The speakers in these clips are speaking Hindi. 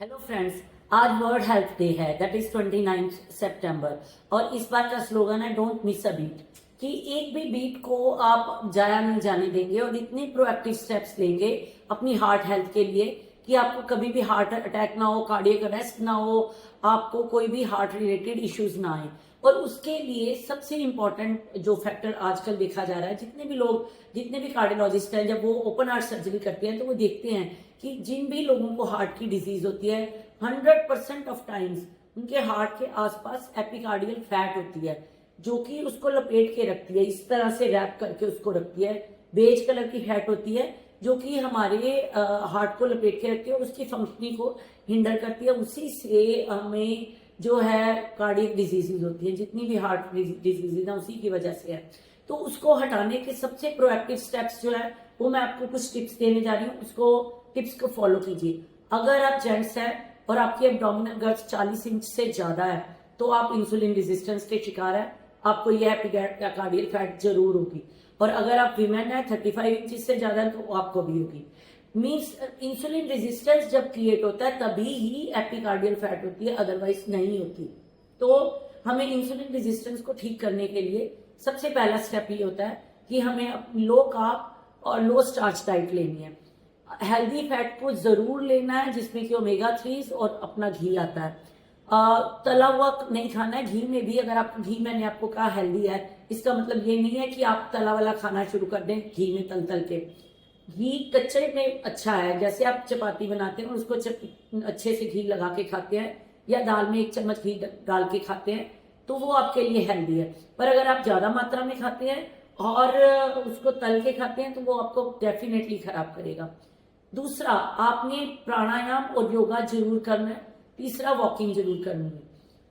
हेलो फ्रेंड्स, आज वर्ल्ड हेल्थ डे है, दैट इज 29 सितंबर। और इस बार का स्लोगन है डोंट मिस अ बीट, कि एक भी बीट को आप जाया नहीं जाने देंगे और इतने प्रोएक्टिव स्टेप्स लेंगे अपनी हार्ट हेल्थ के लिए कि आपको कभी भी हार्ट अटैक ना हो, कार्डियक अरेस्ट ना हो, आपको कोई भी हार्ट रिलेटेड इश्यूज ना आए। और उसके लिए सबसे इंपॉर्टेंट जो फैक्टर आजकल देखा जा रहा है, जितने भी कार्डियोलॉजिस्ट हैं, जब वो ओपन हार्ट सर्जरी करते हैं तो वो देखते हैं कि जिन भी लोगों को हार्ट की डिजीज होती है 100% ऑफ टाइम्स उनके हार्ट के आसपास एपिकार्डियल फैट होती है, जो कि उसको लपेट के रखती है, इस तरह से रैप करके उसको रखती है। बेज कलर की फैट होती है जो कि हमारे हार्ट को लपेट के रखती है और उसकी फंक्शनिंग को हिंडर करती है। उसी से हमें जो है कार्डियक डिजीजेज होती है, जितनी भी हार्ट डिजीजेज है उसी की वजह से है। तो उसको हटाने के सबसे प्रोएक्टिव स्टेप्स जो है वो मैं आपको कुछ टिप्स देने जा रही हूँ, उसको टिप्स को फॉलो कीजिए। अगर आप जेंट्स हैं और आपकी एब्डोमिनल गर्थ 40 इंच से ज्यादा है तो आप इंसुलिन रेजिस्टेंस के शिकार है, आपको यह एपिकार्डियल फैट जरूर होगी। और अगर आप वीमेन है 35 इंच से ज्यादा है तो आपको भी होगी। मीन्स इंसुलिन रेजिस्टेंस जब क्रिएट होता है तभी ही एपिकार्डियल फैट होती है, अदरवाइज नहीं होती। तो हमें इंसुलिन रेजिस्टेंस को ठीक करने के लिए सबसे पहला स्टेप ये होता है कि हमें लो कार्ब और लो स्टार्च डाइट लेनी है। हेल्दी फैट को जरूर लेना है जिसमें कि ओमेगा 3 और अपना घी आता है। तला हुआ नहीं खाना है। घी में भी अगर आप घी, मैंने आपको कहा हेल्दी है, इसका मतलब ये नहीं है कि आप तला वाला खाना शुरू कर दें घी में तल के। घी कच्चे में अच्छा है, जैसे आप चपाती बनाते हैं और उसको अच्छे से घी लगा के खाते हैं या दाल में 1 चम्मच घी डाल के खाते हैं तो वो आपके लिए हेल्दी है। पर अगर आप ज्यादा मात्रा में खाते हैं और उसको तल के खाते हैं तो वो आपको डेफिनेटली खराब करेगा। दूसरा, आपने प्राणायाम और योगा जरूर करना है। तीसरा, वॉकिंग जरूर करनी है।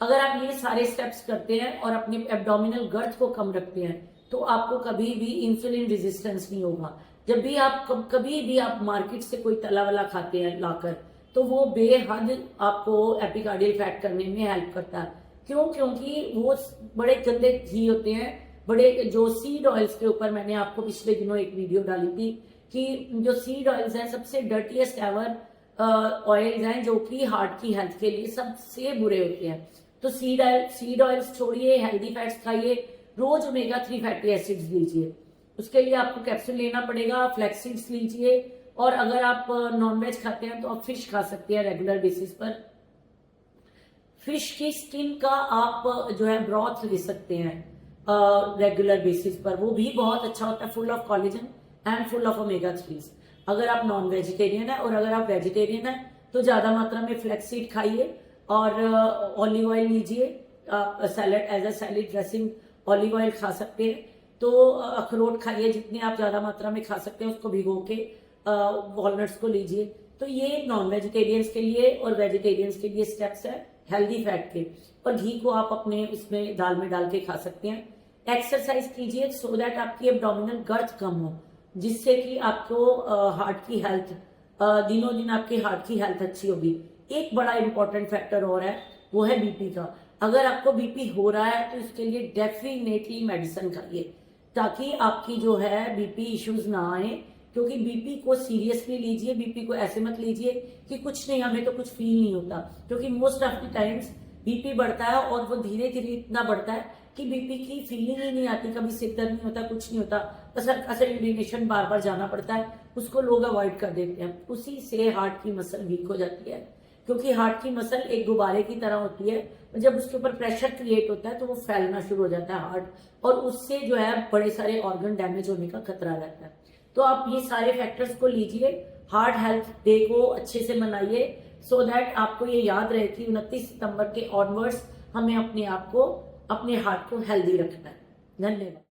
अगर आप ये सारे स्टेप्स करते हैं और अपने एब्डोमिनल गर्थ को कम रखते हैं तो आपको कभी भी इंसुलिन रेजिस्टेंस नहीं होगा। जब भी आप कभी भी आप मार्केट से कोई तला वाला खाते हैं लाकर तो वो बेहद आपको एपिकार्डियल फैट करने में हेल्प करता है। क्यों? क्योंकि वो बड़े गंदे घी होते हैं। बड़े जो सीड ऑयल्स के ऊपर मैंने आपको पिछले दिनों एक वीडियो डाली थी कि जो सीड ऑयल्स हैं सबसे डर्टीएस्ट एवर ऑयल्स हैं जो कि हार्ट की हेल्थ के लिए सबसे बुरे होते हैं। तो सीड ऑयल्स छोड़िए, हेल्दी फैट्स खाइए, रोज ओमेगा 3 फैटी एसिड्स लीजिए। उसके लिए आपको कैप्सूल लेना पड़ेगा। फ्लैक्स सीड्स लीजिए और अगर आप नॉनवेज खाते हैं तो आप फिश खा सकते हैं रेगुलर बेसिस पर। फिश की स्किन का आप जो है ब्रॉथ ले सकते हैं रेगुलर बेसिस पर, वो भी बहुत अच्छा होता है, full of collagen and full of omega 3। अगर आप नॉन वेजिटेरियन है और अगर आप वेजिटेरियन है तो ज्यादा मात्रा में फ्लैक्स सीड खाइए और ऑलिव ऑयल लीजिए। आप salad as a salad dressing olive oil खा सकते हैं। तो अखरोट खाइए, जितने आप ज्यादा मात्रा में खा सकते हैं उसको भिगो के वॉलनट्स को लीजिए। तो ये नॉन वेजिटेरियंस के लिए और वेजिटेरियंस के लिए स्टेप्स है हेल्दी फैट के। और घी को आप अपने उसमें दाल में डाल के खा सकते हैं। एक्सरसाइज कीजिए सो दैट आपकी एब्डोमिनल गर्थ कम हो, जिससे कि आपको हार्ट की हेल्थ दिनों दिन आपकी हार्ट की हेल्थ अच्छी होगी। एक बड़ा इंपॉर्टेंट फैक्टर और है, वो है बीपी का। अगर आपको बीपी हो रहा है तो इसके लिए डेफिनेटली मेडिसिन खाइए ताकि आपकी जो है बीपी इश्यूज ना आए। क्योंकि बीपी को सीरियसली लीजिए, बीपी को ऐसे मत लीजिए कि कुछ नहीं, हमें तो कुछ फील नहीं होता। क्योंकि most of the times BP बढ़ता है और वो धीरे धीरे इतना बढ़ता है कि बीपी की फीलिंग ही नहीं आती, कभी सिर दर्द नहीं होता, कुछ नहीं होता, बस हल्का यूरिनेशन बार बार जाना पड़ता है, उसको लोग अवॉइड कर देते हैं। उसी से हार्ट की मसल वीक हो जाती है, क्योंकि हार्ट की मसल एक गुब्बारे की तरह होती है। जब उसके ऊपर प्रेशर क्रिएट होता है तो वो फैलना शुरू हो जाता है हार्ट, और उससे जो है बड़े सारे ऑर्गन डैमेज होने का खतरा रहता है। तो आप ये सारे फैक्टर्स को लीजिए, हार्ट हेल्थ डे को अच्छे से मनाइए सो दैट आपको ये याद रहे कि 29 सितंबर के ऑनवर्ड्स हमें अपने आप को, अपने हार्ट को हेल्दी रखना है। धन्यवाद।